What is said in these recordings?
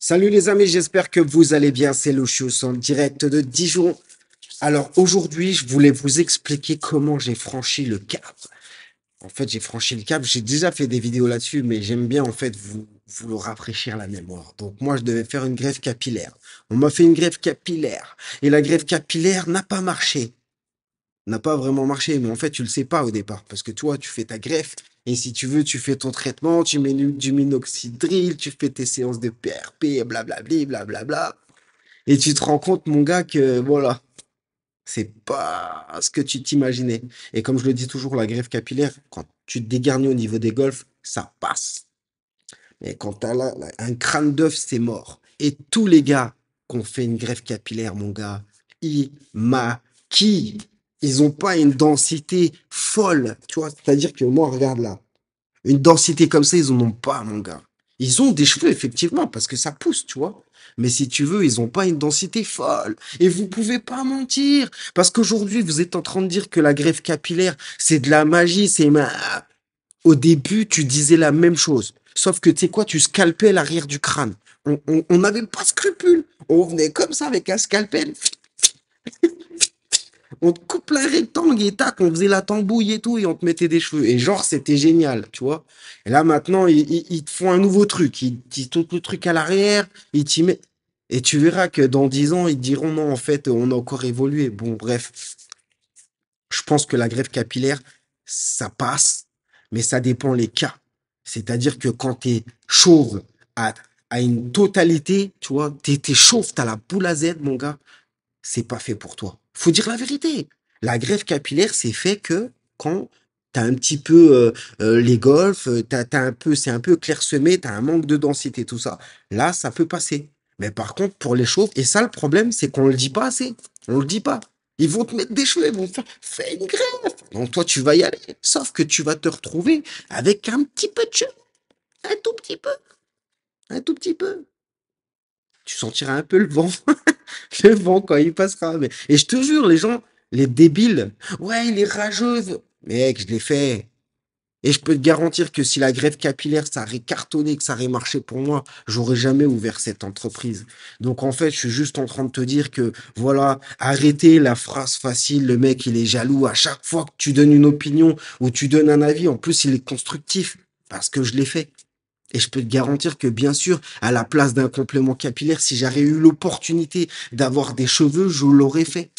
Salut les amis, j'espère que vous allez bien. C'est Lucius en direct de Dijon. Alors aujourd'hui, je voulais vous expliquer comment j'ai franchi le cap. En fait, j'ai franchi le cap. J'ai déjà fait des vidéos là-dessus, mais j'aime bien en fait vous rafraîchir la mémoire. Donc moi, je devais faire une greffe capillaire. On m'a fait une greffe capillaire et la greffe capillaire n'a pas marché, n'a pas vraiment marché. Mais en fait, tu le sais pas au départ parce que toi, tu fais ta greffe. Et si tu veux, tu fais ton traitement, tu mets du minoxidil, tu fais tes séances de PRP, blablabli, blablabla. Et tu te rends compte, mon gars, que voilà, c'est pas ce que tu t'imaginais. Et comme je le dis toujours, la greffe capillaire, quand tu te dégarnis au niveau des golfs, ça passe. Mais quand t'as un crâne d'œuf, c'est mort. Et tous les gars qui ont fait une greffe capillaire, mon gars, ils maquillent. Ils ont pas une densité folle. Tu vois, c'est-à-dire que moi, regarde là. Une densité comme ça, ils en ont pas, mon gars. Ils ont des cheveux, effectivement, parce que ça pousse, tu vois. Mais si tu veux, ils ont pas une densité folle. Et vous pouvez pas mentir. Parce qu'aujourd'hui, vous êtes en train de dire que la greffe capillaire, c'est de la magie, au début, tu disais la même chose. Sauf que, tu sais quoi, tu scalpais l'arrière du crâne. On n'avait pas de scrupule. On venait comme ça avec un scalpel. On te coupe un rectangle et tac, on faisait la tambouille et tout, et on te mettait des cheveux. Et genre, c'était génial, tu vois. Et là, maintenant, ils te font un nouveau truc. Ils te le truc à l'arrière, ils t'y mettent. Et tu verras que dans 10 ans, ils te diront non, en fait, on a encore évolué. Bon, bref, je pense que la greffe capillaire, ça passe, mais ça dépend les cas. C'est-à-dire que quand t'es chauve à, à une totalité, tu vois, t'es chauve, t'as la boule à Z, mon gars, c'est pas fait pour toi. Faut dire la vérité. La greffe capillaire, c'est fait que quand t'as un petit peu les golfs, t'as un peu, c'est un peu clairsemé, t'as un manque de densité, tout ça. Là, ça peut passer. Mais par contre, pour les chauves, et ça, le problème, c'est qu'on le dit pas assez. On le dit pas. Ils vont te mettre des cheveux, ils vont te faire, fais une greffe. Donc toi, tu vas y aller. Sauf que tu vas te retrouver avec un petit peu de cheveux. Un tout petit peu. Un tout petit peu. Tu sentiras un peu le vent. Le vent quand il passera. Et je te jure, les gens, les débiles, ouais, il est rageuse. Mec, je l'ai fait. Et je peux te garantir que si la greffe capillaire, ça aurait cartonné, que ça aurait marché pour moi, j'aurais jamais ouvert cette entreprise. Donc en fait, je suis juste en train de te dire que, voilà, arrêtez la phrase facile, le mec, il est jaloux. À chaque fois que tu donnes une opinion ou tu donnes un avis, en plus, il est constructif. Parce que je l'ai fait. Et je peux te garantir que, bien sûr, à la place d'un complément capillaire, si j'aurais eu l'opportunité d'avoir des cheveux, je l'aurais fait.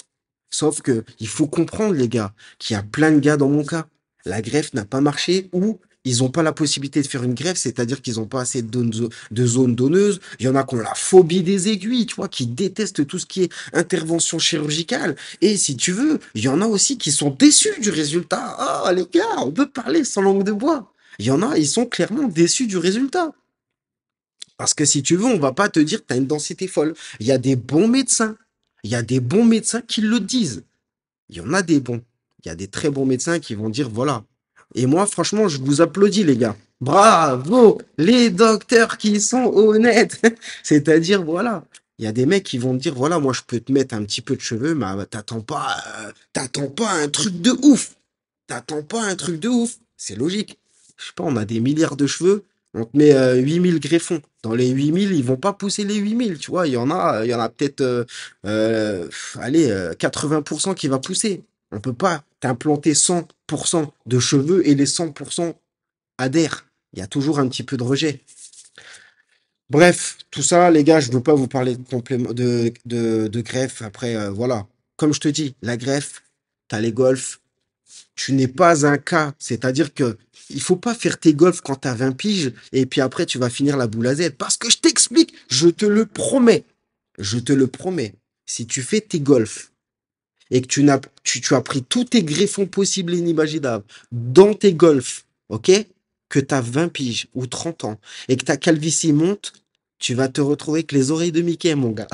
Sauf que, il faut comprendre, les gars, qu'il y a plein de gars dans mon cas. La greffe n'a pas marché ou ils n'ont pas la possibilité de faire une greffe, c'est-à-dire qu'ils n'ont pas assez de zones donneuses. Il y en a qui ont la phobie des aiguilles, tu vois, qui détestent tout ce qui est intervention chirurgicale. Et si tu veux, il y en a aussi qui sont déçus du résultat. Oh, les gars, on peut parler sans langue de bois. Il y en a, ils sont clairement déçus du résultat. Parce que si tu veux, on va pas te dire que tu as une densité folle. Il y a des bons médecins. Il y a des bons médecins qui le disent. Il y en a des bons. Il y a des très bons médecins qui vont dire voilà. Et moi, franchement, je vous applaudis, les gars. Bravo, les docteurs qui sont honnêtes. C'est-à-dire, voilà. Il y a des mecs qui vont te dire voilà, moi, je peux te mettre un petit peu de cheveux, mais t'attends pas un truc de ouf. T'attends pas un truc de ouf. C'est logique. Je sais pas, on a des milliards de cheveux. On te met 8000 greffons. Dans les 8000, ils vont pas pousser les 8000, tu vois. Il y en a peut-être, allez, 80% qui va pousser. On peut pas t'implanter 100% de cheveux et les 100% adhèrent. Il y a toujours un petit peu de rejet. Bref, tout ça, les gars, je veux pas vous parler de complément, de greffe. Après, voilà. Comme je te dis, la greffe, t'as les golfs, tu n'es pas un cas. C'est-à-dire que il faut pas faire tes golfs quand tu as 20 piges et puis après tu vas finir la boule à Z. Parce que je t'explique, je te le promets. Je te le promets. Si tu fais tes golfs et que tu as pris tous tes greffons possibles et inimaginables dans tes golfs, ok? Que tu as 20 piges ou 30 ans et que ta calvitie monte, tu vas te retrouver avec les oreilles de Mickey, mon gars.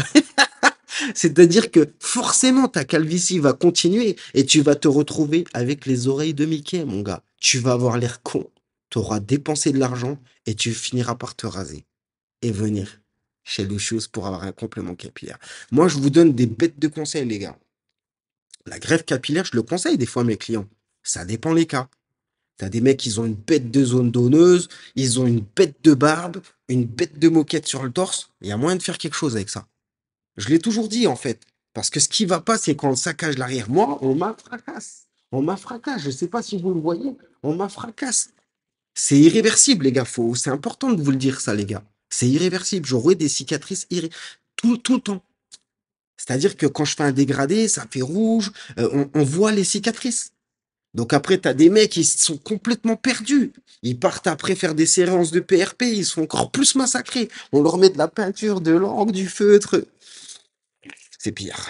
C'est-à-dire que forcément, ta calvitie va continuer et tu vas te retrouver avec les oreilles de Mickey, mon gars. Tu vas avoir l'air con, tu auras dépensé de l'argent et tu finiras par te raser et venir chez Lucius pour avoir un complément capillaire. Moi, je vous donne des bêtes de conseils, les gars. La greffe capillaire, je le conseille des fois à mes clients. Ça dépend les cas. T'as des mecs, ils ont une bête de zone donneuse, ils ont une bête de barbe, une bête de moquette sur le torse. Il y a moyen de faire quelque chose avec ça. Je l'ai toujours dit, en fait. Parce que ce qui va pas, c'est quand on saccage l'arrière. Moi, on m'a fracasse. On m'a fracasse. Je sais pas si vous le voyez. On m'a fracasse. C'est irréversible, les gars. C'est important de vous le dire, ça, les gars. C'est irréversible. J'aurai des cicatrices tout le temps. C'est-à-dire que quand je fais un dégradé, ça fait rouge. On voit les cicatrices. Donc après, tu as des mecs qui sont complètement perdus. Ils partent après faire des séances de PRP, ils sont encore plus massacrés. On leur met de la peinture, de l'encre, du feutre. C'est pire.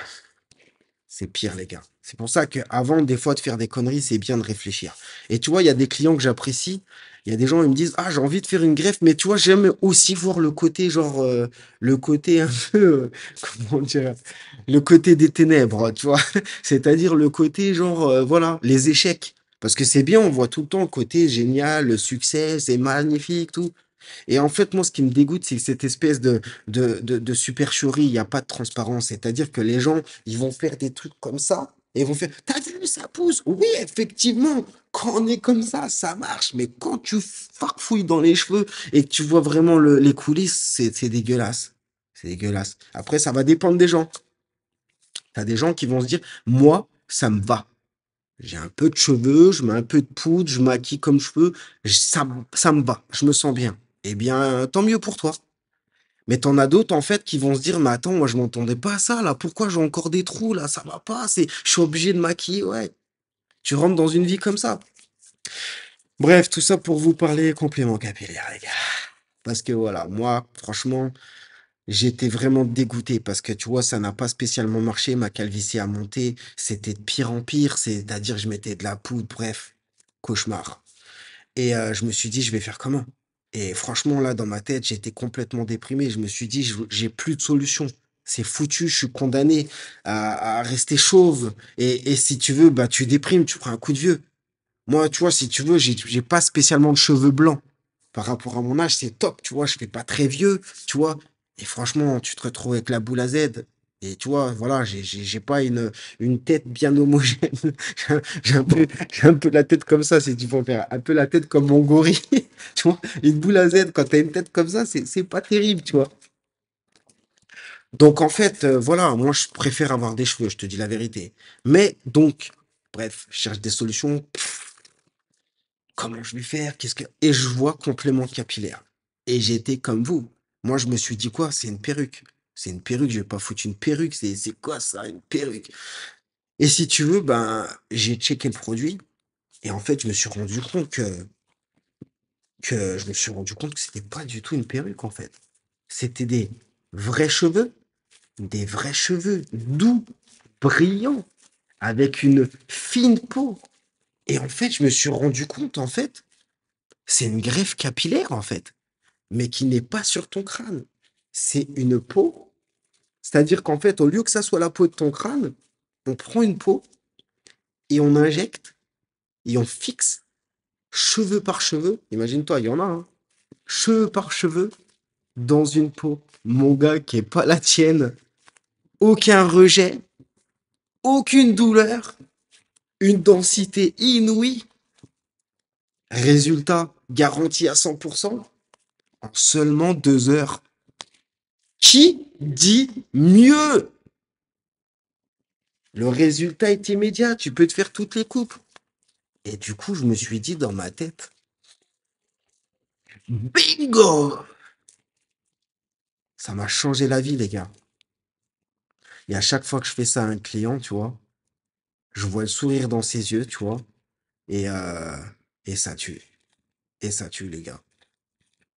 C'est pire, les gars. C'est pour ça qu'avant, des fois, de faire des conneries, c'est bien de réfléchir. Et tu vois, il y a des clients que j'apprécie. Il y a des gens, ils me disent, ah, j'ai envie de faire une greffe, mais tu vois, j'aime aussi voir le côté, genre, le côté un peu, comment dire, le côté des ténèbres, tu vois. C'est-à-dire le côté, genre, voilà, les échecs. Parce que c'est bien, on voit tout le temps le côté génial, le succès, c'est magnifique, tout. Et en fait, moi, ce qui me dégoûte, c'est cette espèce de supercherie, il n'y a pas de transparence. C'est-à-dire que les gens, ils vont faire des trucs comme ça, et ils vont faire, t'as vu, ça pousse. Oui, effectivement, quand on est comme ça marche. Mais quand tu farfouilles dans les cheveux et que tu vois vraiment les coulisses, c'est dégueulasse. C'est dégueulasse. Après, ça va dépendre des gens. T'as des gens qui vont se dire, moi, ça me va. J'ai un peu de cheveux, je mets un peu de poudre, je maquille comme je peux, ça me va, je me sens bien. Eh bien, tant mieux pour toi. Mais t'en as d'autres, en fait, qui vont se dire, mais attends, moi, je m'entendais pas à ça, là. Pourquoi j'ai encore des trous, là? Ça va pas, je suis obligé de maquiller, ouais. Tu rentres dans une vie comme ça. Bref, tout ça pour vous parler complément capillaire, les gars. Parce que voilà, moi, franchement, j'étais vraiment dégoûté parce que tu vois, ça n'a pas spécialement marché. Ma calvitie a monté. C'était de pire en pire. C'est-à-dire, je mettais de la poudre, bref, cauchemar. Et je me suis dit: «Je vais faire comment?» Et franchement, là, dans ma tête, j'étais complètement déprimé. Je me suis dit: J'ai plus de solution. C'est foutu, je suis condamné à rester chauve et si tu veux, bah, tu déprimes, tu prends un coup de vieux». Moi, tu vois, si tu veux, j'ai pas spécialement de cheveux blancs. Par rapport à mon âge, c'est top, tu vois, je fais pas très vieux, tu vois? Et franchement, tu te retrouves avec la boule à Z et tu vois, voilà, j'ai pas une tête bien homogène. J'ai un j'ai un peu j'ai un peu la tête comme ça, si tu préfères, un peu la tête comme mon gorille, tu vois? Une boule à Z, quand tu as une tête comme ça, c'est pas terrible, tu vois? Donc en fait, voilà, moi je préfère avoir des cheveux, je te dis la vérité. Mais donc, bref, je cherche des solutions. Comment je vais faire? Qu'est-ce que et je vois complément capillaire et j'étais comme vous. Moi, je me suis dit: «Quoi? C'est une perruque. C'est une perruque, je vais pas foutre une perruque, c'est quoi ça, une perruque?» Et si tu veux, ben, j'ai checké le produit et en fait, je me suis rendu compte que c'était pas du tout une perruque, en fait. C'était vrais cheveux, des vrais cheveux doux, brillants, avec une fine peau et en fait, je me suis rendu compte, en fait, c'est une greffe capillaire, en fait. Mais qui n'est pas sur ton crâne. C'est une peau. C'est-à-dire qu'en fait, au lieu que ça soit la peau de ton crâne, on prend une peau et on injecte et on fixe cheveux par cheveux. Imagine-toi, il y en a, hein. Cheveux par cheveux dans une peau. Mon gars, qui est pas la tienne. Aucun rejet, aucune douleur, une densité inouïe. Résultat garanti à 100% en seulement 2 heures. Qui dit mieux? Le résultat est immédiat, tu peux te faire toutes les coupes. Et du coup, je me suis dit dans ma tête, bingo! Ça m'a changé la vie, les gars. Et à chaque fois que je fais ça à un client, tu vois, je vois le sourire dans ses yeux, tu vois, et, euh, et ça tue. Et ça tue, les gars.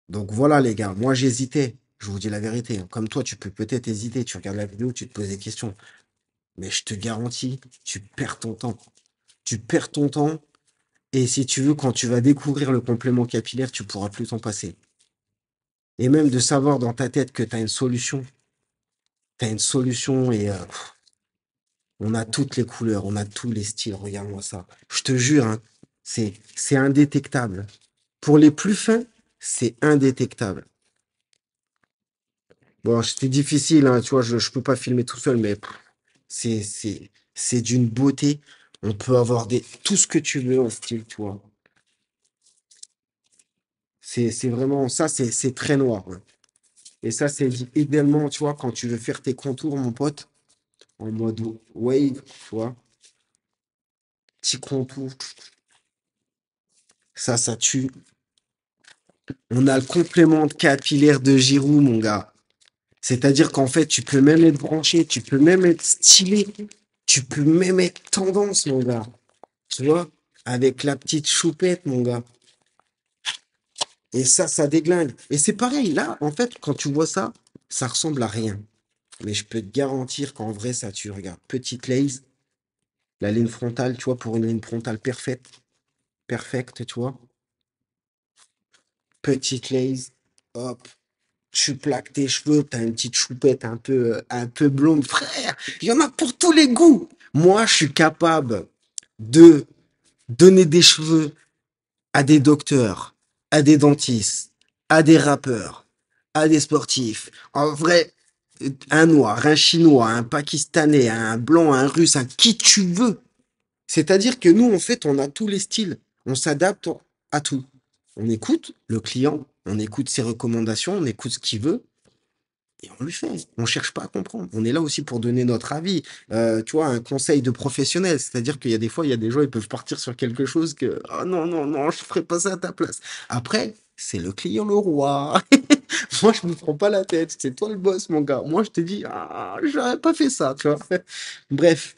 Donc voilà, les gars, moi j'hésitais. Je vous dis la vérité, hein. Comme toi, tu peux peut-être hésiter. Tu regardes la vidéo, tu te poses des questions. Mais je te garantis, tu perds ton temps. Tu perds ton temps. Et si tu veux, quand tu vas découvrir le complément capillaire, tu pourras plus t'en passer. Et même de savoir dans ta tête que tu as une solution. Tu as une solution et on a toutes les couleurs, on a tous les styles. Regarde-moi ça. Je te jure, hein, c'est indétectable. Pour les plus fins, c'est indétectable. Bon, c'était difficile, hein, tu vois, je peux pas filmer tout seul, mais c'est d'une beauté. On peut avoir tout ce que tu veux en style, tu vois. C'est vraiment ça, c'est très noir. Ouais. Et ça, c'est idéalement, tu vois, quand tu veux faire tes contours, mon pote, en mode wave, tu vois, petit contour, ça tue. On a le complément de capillaire de Giroud, mon gars. C'est-à-dire qu'en fait, tu peux même être branché, tu peux même être stylé, tu peux même être tendance, mon gars. Tu vois, avec la petite choupette, mon gars. Et ça déglingue. Et c'est pareil, là, en fait, quand tu vois ça, ça ressemble à rien. Mais je peux te garantir qu'en vrai, ça tu regardes. Petite lace, la ligne frontale, tu vois, pour une ligne frontale perfecte, tu vois. Petite lace, hop, tu plaques tes cheveux, t'as une petite choupette un peu blonde. Frère, il y en a pour tous les goûts. Moi, je suis capable de donner des cheveux à des docteurs, à des dentistes, à des rappeurs, à des sportifs. En vrai, un noir, un chinois, un pakistanais, un blanc, un russe, un qui tu veux. C'est-à-dire que nous, en fait, on a tous les styles. On s'adapte à tout. On écoute le client, on écoute ses recommandations, on écoute ce qu'il veut et on lui fait. On cherche pas à comprendre. On est là aussi pour donner notre avis. Tu vois, un conseil de professionnel. C'est-à-dire qu'il y a des fois, il y a des gens, ils peuvent partir sur quelque chose que, ah non, non, non, je ferai pas ça à ta place. Après, c'est le client le roi. Moi, je me prends pas la tête. C'est toi le boss, mon gars. Moi, je te dis, ah, j'aurais pas fait ça, tu vois. Bref,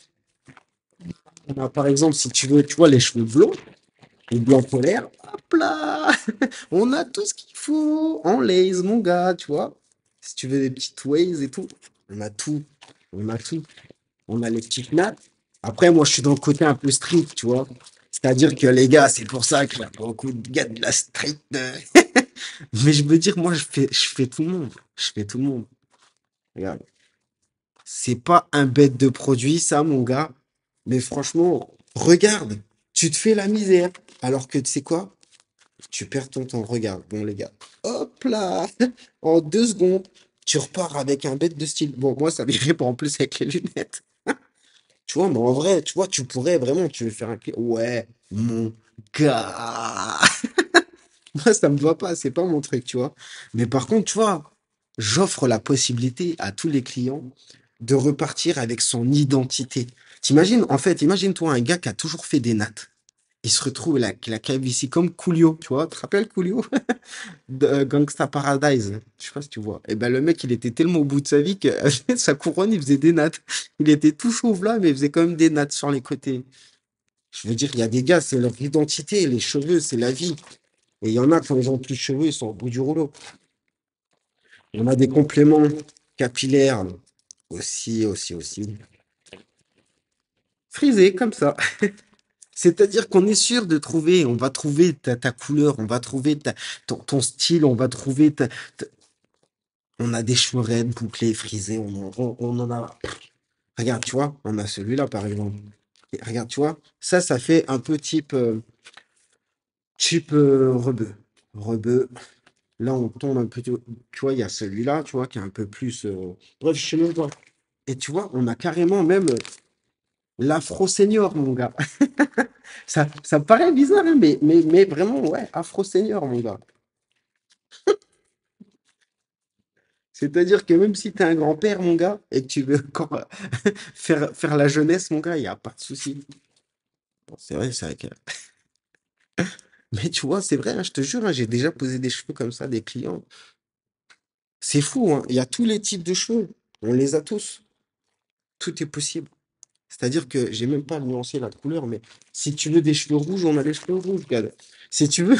on a, par exemple, si tu veux, tu vois, les cheveux blonds, les blancs polaires, hop là, on a tout ce qu'il faut en lace, mon gars, tu vois. Si tu veux des petites waves et tout, on a tout. On a tout. On a les petites nattes. Après, moi, je suis dans le côté un peu strict, tu vois. C'est-à-dire que les gars, c'est pour ça qu'il y a beaucoup de gars de la street. Mais je veux dire, moi, je fais tout le monde. Je fais tout le monde. Regarde. C'est pas un bête de produit, ça, mon gars. Mais franchement, regarde. Tu te fais la misère. Alors que tu sais quoi? Tu perds ton temps. Regarde. Bon, les gars. Hop là. En 2 secondes, tu repars avec un bête de style. Bon, moi, ça m'irait pas en plus avec les lunettes. Tu vois, mais en vrai, tu vois, tu pourrais vraiment, tu veux faire un clip. Ouais, mon gars. Moi, ça me va pas, c'est pas mon truc, tu vois. Mais par contre, tu vois, j'offre la possibilité à tous les clients de repartir avec son identité. T'imagines, en fait, imagine-toi un gars qui a toujours fait des nattes. Il se retrouve la calvitie comme Coolio, tu vois. Tu te rappelles Coolio de Gangsta Paradise? Je sais pas si tu vois. Et ben, le mec, il était tellement au bout de sa vie que sa couronne, il faisait des nattes. Il était tout chauve là, mais il faisait quand même des nattes sur les côtés. Je veux dire, il y a des gars, c'est leur identité. Les cheveux, c'est la vie. Et il y en a, quand ils ont plus de cheveux, ils sont au bout du rouleau. On a des compléments capillaires aussi. Frisés, comme ça. C'est-à-dire qu'on est sûr de trouver, on va trouver ta couleur, on va trouver ton style, on va trouver on a des cheveux raides, bouclés, frisés, on en a. Regarde, tu vois, on a celui-là, par exemple. Et regarde, tu vois, ça fait un peu type rebeu. Rebeu. Là, on tombe un peu, tu vois, il y a celui-là, tu vois, qui est un peu plus. Bref, je sais même pas. Et tu vois, on a carrément même l'afro senior, mon gars. Ça paraît bizarre, hein, mais vraiment, ouais, afro senior, mon gars. C'est-à-dire que même si t'es un grand-père, mon gars, et que tu veux encore faire la jeunesse, mon gars, il n'y a pas de souci. Bon, c'est vrai que. Mais tu vois, c'est vrai, hein, je te jure, hein, j'ai déjà posé des cheveux comme ça, à des clients. C'est fou, hein. Il y a tous les types de cheveux. On les a tous. Tout est possible. C'est-à-dire que j'ai même pas nuancé la couleur, mais si tu veux des cheveux rouges, on a les cheveux rouges, regarde. Si tu veux,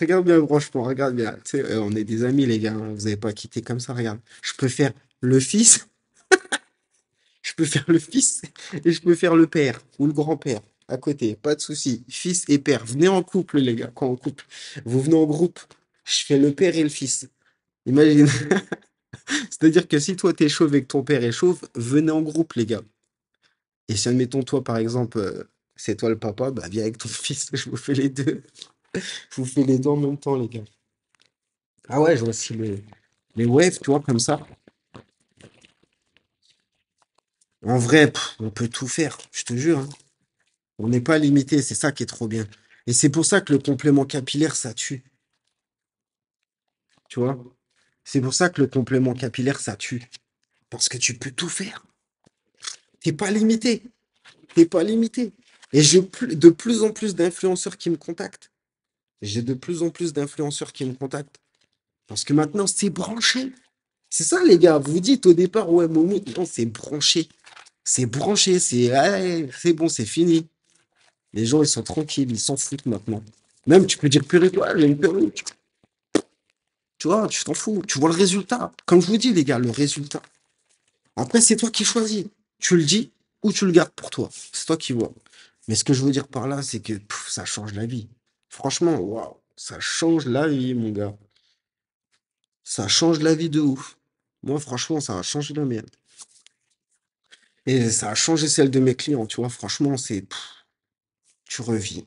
regarde bien, franchement, regarde bien. Tu sais, on est des amis, les gars, hein, vous n'avez pas quitté comme ça, regarde. Je peux faire le fils, je peux faire le fils et je peux faire le père ou le grand-père à côté, pas de souci. Fils et père, venez en couple, les gars, quand on couple. Vous venez en groupe, je fais le père et le fils. Imagine. C'est-à-dire que si toi t'es chauve et que ton père est chauve, venez en groupe, les gars. Et si, admettons, toi, par exemple, c'est toi le papa, bah viens avec ton fils, je vous fais les deux. Je vous fais les deux en même temps, les gars. Ah ouais, je vois aussi les waves, tu vois, comme ça. En vrai, on peut tout faire, je te jure, hein. On n'est pas limité, c'est ça qui est trop bien. Et c'est pour ça que le complément capillaire, ça tue. tu vois. C'est pour ça que le complément capillaire, ça tue. Parce que tu peux tout faire. T'es pas limité. T'es pas limité. Et de plus en plus d'influenceurs qui me contactent. J'ai de plus en plus d'influenceurs qui me contactent. Parce que maintenant, c'est branché. C'est ça, les gars. Vous vous dites au départ, ouais, Momo, non, c'est branché. C'est branché. Ouais, c'est bon, c'est fini. Les gens, ils sont tranquilles. Ils s'en foutent maintenant. Même, tu peux dire, purée, toi, j'ai une perruque. Tu vois, tu t'en fous. Tu vois le résultat. Comme je vous dis, les gars, le résultat. Après, c'est toi qui choisis. Tu le dis ou tu le gardes pour toi. C'est toi qui vois. Mais ce que je veux dire par là, c'est que ça change la vie. Franchement, waouh, ça change la vie, mon gars. Ça change la vie de ouf. Moi, franchement, ça a changé la mienne. Et ça a changé celle de mes clients, tu vois. Franchement, tu revis.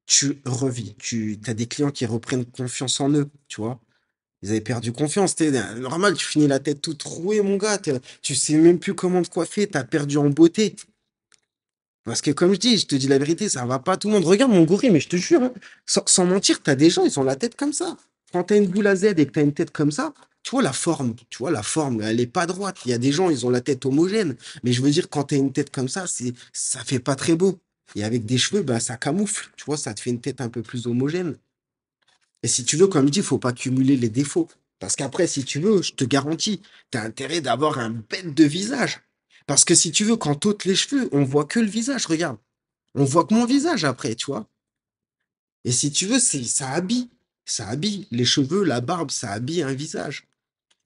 Tu revis. Tu as des clients qui reprennent confiance en eux, tu vois. Ils avaient perdu confiance. Normal, tu finis la tête toute trouée, mon gars. Tu sais même plus comment te coiffer. T'as perdu en beauté. Parce que comme je dis, je te dis la vérité, ça va pas à tout le monde. Regarde mon gorille, mais je te jure, hein, sans mentir, t'as des gens, ils ont la tête comme ça. Quand t'as une boule à Z et que t'as une tête comme ça, tu vois la forme, elle est pas droite. Il y a des gens, ils ont la tête homogène. Mais je veux dire, quand t'as une tête comme ça fait pas très beau. Et avec des cheveux, bah, ça camoufle. Tu vois, ça te fait une tête un peu plus homogène. Et si tu veux, comme je dis, il faut pas cumuler les défauts. Parce qu'après, si tu veux, je te garantis, tu as intérêt d'avoir un bête de visage. Parce que si tu veux, quand t'ôtes les cheveux, on voit que le visage, regarde. On voit que mon visage après, tu vois. Et si tu veux, ça habille. Ça habille. Les cheveux, la barbe, ça habille un visage.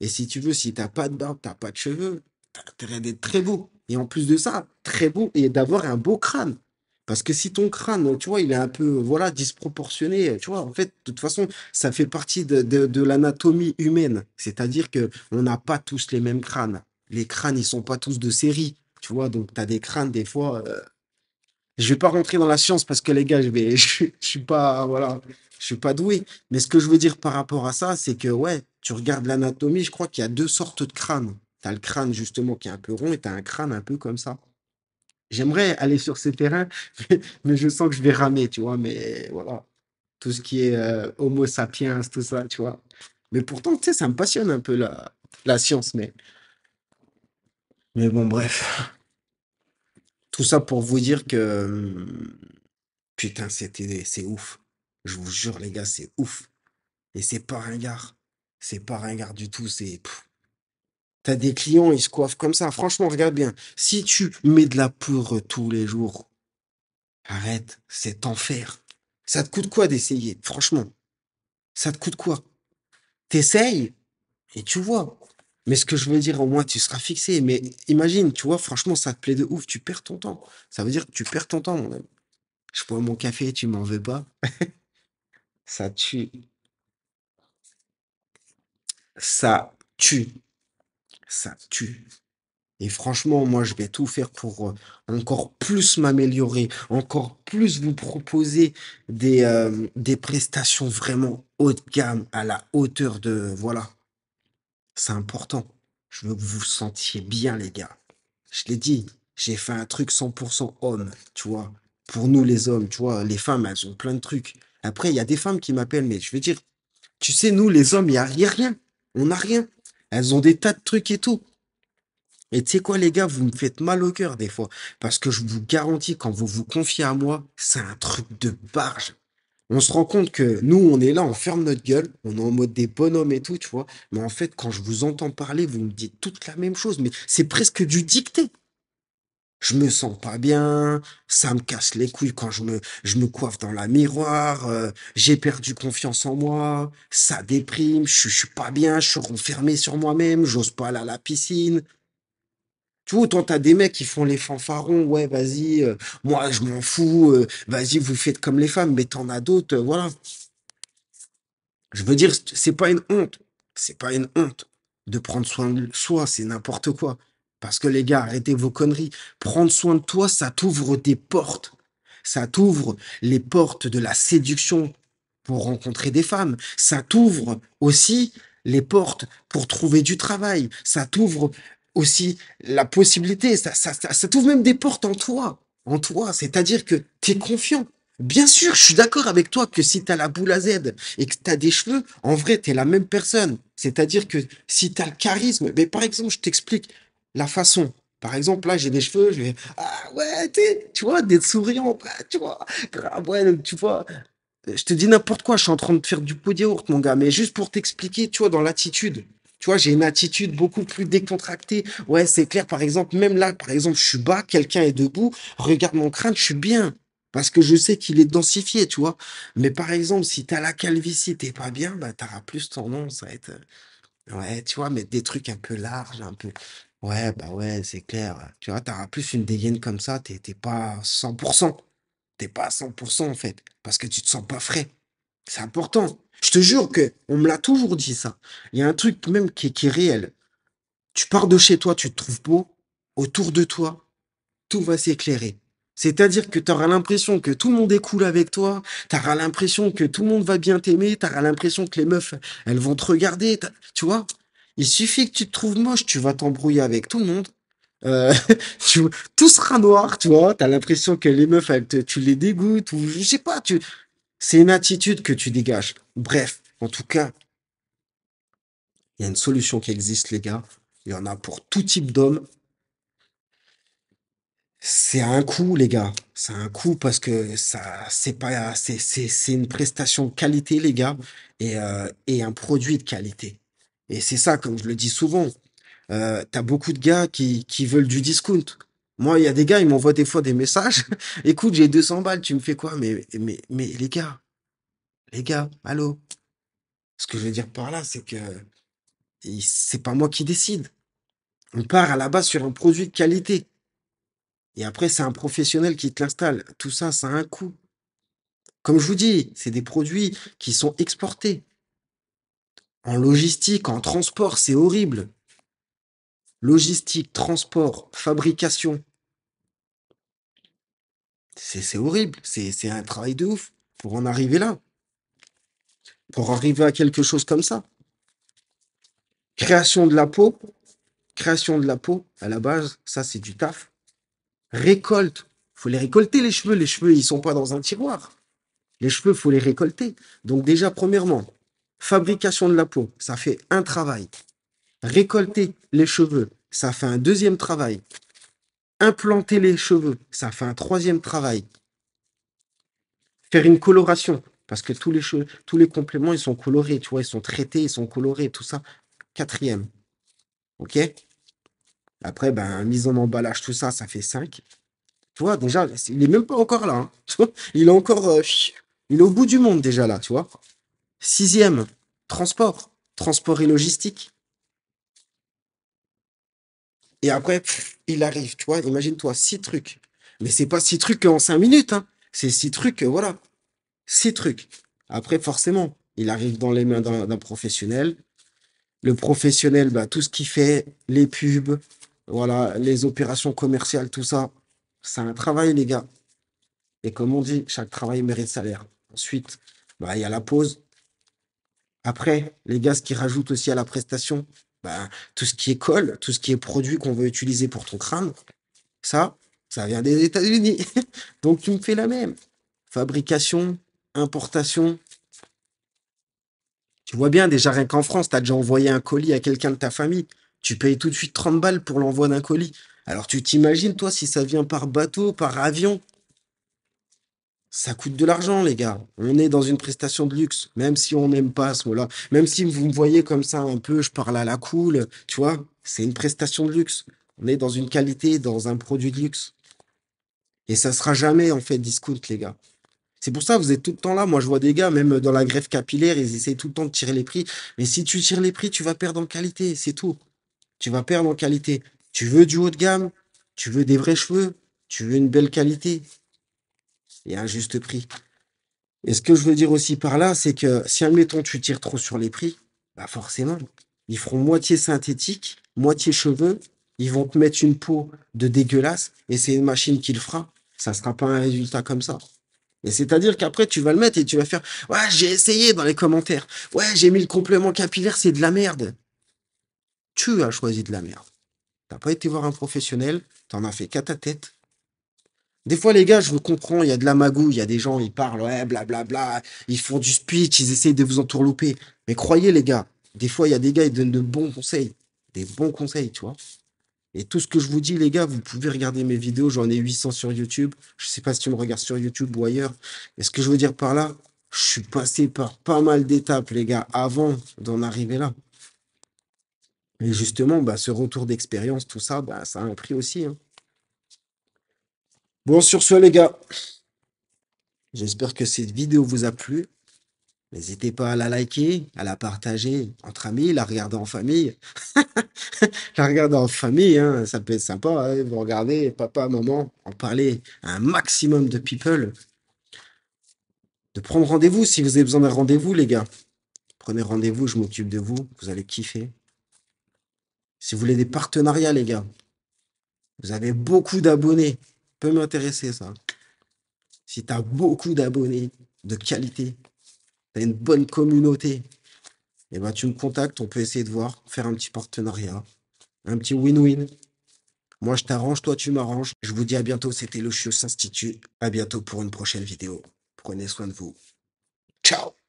Et si tu veux, si t'as pas de barbe, t'as pas de cheveux, t'as intérêt d'être très beau. Et en plus de ça, très beau et d'avoir un beau crâne. Parce que si ton crâne, tu vois, il est un peu, voilà, disproportionné, tu vois, en fait, de toute façon, ça fait partie de l'anatomie humaine. C'est-à-dire que on n'a pas tous les mêmes crânes. Les crânes, ils sont pas tous de série, tu vois, donc tu as des crânes, des fois, je vais pas rentrer dans la science parce que les gars, je suis pas, voilà, je suis pas doué. Mais ce que je veux dire par rapport à ça, c'est que, ouais, tu regardes l'anatomie, je crois qu'il y a deux sortes de crânes. Tu as le crâne, justement, qui est un peu rond et tu as un crâne un peu comme ça. J'aimerais aller sur ces terrains, mais je sens que je vais ramer, tu vois. Mais voilà, tout ce qui est Homo sapiens, tout ça, tu vois. Mais pourtant, tu sais, ça me passionne un peu la science. Mais bon, bref. Tout ça pour vous dire que, putain, c'est ouf. Je vous jure, les gars, c'est ouf. Et c'est pas ringard. C'est pas ringard du tout. T'as des clients, ils se coiffent comme ça. Franchement, regarde bien. Si tu mets de la poudre tous les jours, arrête, c'est enfer. Ça te coûte quoi d'essayer? Franchement, ça te coûte quoi? T'essayes et tu vois. Mais ce que je veux dire, au moins, tu seras fixé. Mais imagine, tu vois, franchement, ça te plaît de ouf. Tu perds ton temps. Ça veut dire que tu perds ton temps, mon ami. Je bois mon café, tu m'en veux pas. Ça tue. Ça tue. Ça tue. Et franchement, moi, je vais tout faire pour encore plus m'améliorer, encore plus vous proposer des prestations vraiment haut de gamme, à la hauteur de... Voilà, c'est important. Je veux que vous vous sentiez bien, les gars. Je l'ai dit, j'ai fait un truc 100% homme, tu vois. Pour nous, les hommes, tu vois, les femmes, elles ont plein de trucs. Après, il y a des femmes qui m'appellent, mais je veux dire, tu sais, nous, les hommes, y a rien. On n'a rien. Elles ont des tas de trucs et tout. Et tu sais quoi, les gars, vous me faites mal au cœur des fois. Parce que je vous garantis, quand vous vous confiez à moi, c'est un truc de barge. On se rend compte que nous, on est là, on ferme notre gueule, on est en mode des bonhommes et tout, tu vois. Mais en fait, quand je vous entends parler, vous me dites toute la même chose. Mais c'est presque du dicté. Je me sens pas bien, ça me casse les couilles quand je me coiffe dans la miroir, j'ai perdu confiance en moi, ça déprime, je suis pas bien, je suis renfermé sur moi-même, j'ose pas aller à la piscine. Tu vois, autant t'as des mecs qui font les fanfarons, ouais, vas-y, moi je m'en fous, vas-y, vous faites comme les femmes, mais t'en as d'autres, voilà. Je veux dire, c'est pas une honte. C'est pas une honte de prendre soin de soi, c'est n'importe quoi. Parce que les gars, arrêtez vos conneries. Prendre soin de toi, ça t'ouvre des portes. Ça t'ouvre les portes de la séduction pour rencontrer des femmes. Ça t'ouvre aussi les portes pour trouver du travail. Ça t'ouvre aussi la possibilité. Ça t'ouvre même des portes en toi. En toi. C'est-à-dire que tu es confiant. Bien sûr, je suis d'accord avec toi que si t'as la boule à Z et que t'as des cheveux, en vrai, t'es la même personne. C'est-à-dire que si t'as le charisme, mais par exemple, je t'explique la façon. Par exemple, là, j'ai des cheveux, je vais, ah ouais, tu vois, d'être souriant, bah, tu vois, grave, ouais, donc, tu vois, je te dis n'importe quoi, je suis en train de faire du pot de yaourt, mon gars, mais juste pour t'expliquer, tu vois, dans l'attitude. Tu vois, j'ai une attitude beaucoup plus décontractée. Ouais, c'est clair, par exemple, même là, par exemple, je suis bas, quelqu'un est debout, regarde mon crâne, je suis bien. Parce que je sais qu'il est densifié, tu vois. Mais par exemple, si t'as la calvitie, t'es pas bien, bah, t'auras plus tendance à être, ouais, tu vois, mettre des trucs un peu larges, un peu, ouais, bah ouais, c'est clair. Tu vois, t'auras plus une dégaine comme ça, t'es pas 100%. T'es pas à 100% en fait, parce que tu te sens pas frais. C'est important. Je te jure que on me l'a toujours dit ça. Il y a un truc même qui est réel. Tu pars de chez toi, tu te trouves beau, autour de toi, tout va s'éclairer. C'est-à-dire que tu auras l'impression que tout le monde est cool avec toi, tu auras l'impression que tout le monde va bien t'aimer, tu auras l'impression que les meufs, elles vont te regarder, tu vois. Il suffit que tu te trouves moche, tu vas t'embrouiller avec tout le monde. Euh, tu, tout sera noir, tu vois. T'as l'impression que les meufs, tu les dégoûtes ou je sais pas. C'est une attitude que tu dégages. Bref, en tout cas, il y a une solution qui existe, les gars. Il y en a pour tout type d'homme. C'est un coût, les gars. C'est un coût parce que ça, c'est pas, c'est une prestation de qualité, les gars, et un produit de qualité. Et c'est ça, comme je le dis souvent. T'as beaucoup de gars qui veulent du discount. Moi, il y a des gars, ils m'envoient des fois des messages. Écoute, j'ai 200 balles, tu me fais quoi? Mais les gars, allô? Ce que je veux dire par là, c'est que c'est pas moi qui décide. On part à la base sur un produit de qualité. Et après, c'est un professionnel qui te l'installe. Tout ça, ça a un coût. Comme je vous dis, c'est des produits qui sont exportés. En logistique, en transport, c'est horrible. Logistique, transport, fabrication, c'est horrible. C'est un travail de ouf pour en arriver là. Pour arriver à quelque chose comme ça. Création de la peau, création de la peau, à la base, ça c'est du taf. Récolte, faut les récolter les cheveux. Les cheveux, ils sont pas dans un tiroir. Les cheveux, faut les récolter. Donc déjà, premièrement, fabrication de la peau, ça fait un travail. Récolter les cheveux, ça fait un deuxième travail. Implanter les cheveux, ça fait un troisième travail. Faire une coloration, parce que tous les cheveux, tous les compléments, ils sont colorés, tu vois, ils sont traités, ils sont colorés, tout ça. Quatrième, ok? Après, ben, mise en emballage, tout ça, ça fait 5. Tu vois, déjà, il est même pas encore là, hein. Tu vois, il est encore, il est au bout du monde déjà là, tu vois. Sixième, transport, transport et logistique. Et après, il arrive, tu vois, imagine-toi, 6 trucs. Mais c'est pas 6 trucs en 5 minutes, hein. C'est 6 trucs, voilà, 6 trucs. Après, forcément, il arrive dans les mains d'un professionnel. Le professionnel, bah, tout ce qu'il fait, les pubs, voilà, les opérations commerciales, tout ça, c'est un travail, les gars. Et comme on dit, chaque travail mérite salaire. Ensuite, bah, il y a la pause. Après, les gars, ce qui rajoutent aussi à la prestation, bah, tout ce qui est colle, tout ce qui est produit qu'on veut utiliser pour ton crâne, ça, ça vient des États-Unis. Donc tu me fais la même. Fabrication, importation. Tu vois bien, déjà rien qu'en France, tu as déjà envoyé un colis à quelqu'un de ta famille. Tu payes tout de suite 30 balles pour l'envoi d'un colis. Alors tu t'imagines, toi, si ça vient par bateau, par avion, ça coûte de l'argent, les gars. On est dans une prestation de luxe, même si on n'aime pas ce mot-là. Même si vous me voyez comme ça un peu, je parle à la cool, tu vois, c'est une prestation de luxe. On est dans une qualité, dans un produit de luxe. Et ça sera jamais, en fait, discount, les gars. C'est pour ça que vous êtes tout le temps là. Moi, je vois des gars, même dans la greffe capillaire, ils essayent tout le temps de tirer les prix. Mais si tu tires les prix, tu vas perdre en qualité, c'est tout. Tu vas perdre en qualité. Tu veux du haut de gamme, tu veux des vrais cheveux, tu veux une belle qualité et un juste prix. Et ce que je veux dire aussi par là, c'est que si, admettons, tu tires trop sur les prix, bah forcément, ils feront moitié synthétique, moitié cheveux, ils vont te mettre une peau de dégueulasse, et c'est une machine qui le fera. Ça sera pas un résultat comme ça. Et c'est-à-dire qu'après, tu vas le mettre et tu vas faire, ouais, j'ai essayé dans les commentaires. Ouais, j'ai mis le complément capillaire, c'est de la merde. Tu as choisi de la merde. T'as pas été voir un professionnel, t'en as fait qu'à ta tête. Des fois, les gars, je vous comprends, il y a de la magouille, il y a des gens, ils parlent, ouais, blablabla, ils font du speech, ils essayent de vous entourlouper. Mais croyez, les gars, des fois, il y a des gars, ils donnent de bons conseils. Des bons conseils, tu vois. Et tout ce que je vous dis, les gars, vous pouvez regarder mes vidéos, j'en ai 800 sur YouTube. Je sais pas si tu me regardes sur YouTube ou ailleurs. Et ce que je veux dire par là, je suis passé par pas mal d'étapes, les gars, avant d'en arriver là. Et justement, bah, ce retour d'expérience, tout ça, bah, ça a un prix aussi, hein. Bon, sur ce, les gars, j'espère que cette vidéo vous a plu. N'hésitez pas à la liker, à la partager entre amis, la regarder en famille. La regarder en famille, hein, ça peut être sympa, hein. Vous regardez, papa, maman, en parler à un maximum de people. De prendre rendez-vous si vous avez besoin d'un rendez-vous, les gars. Prenez rendez-vous, je m'occupe de vous. Vous allez kiffer. Si vous voulez des partenariats, les gars, vous avez beaucoup d'abonnés. Peut m'intéresser, ça. Si tu as beaucoup d'abonnés de qualité, tu as une bonne communauté, eh ben, tu me contactes, on peut essayer de voir, faire un petit partenariat, un petit win-win. Moi, je t'arrange, toi, tu m'arranges. Je vous dis à bientôt, c'était le Chios Institut. À bientôt pour une prochaine vidéo. Prenez soin de vous. Ciao!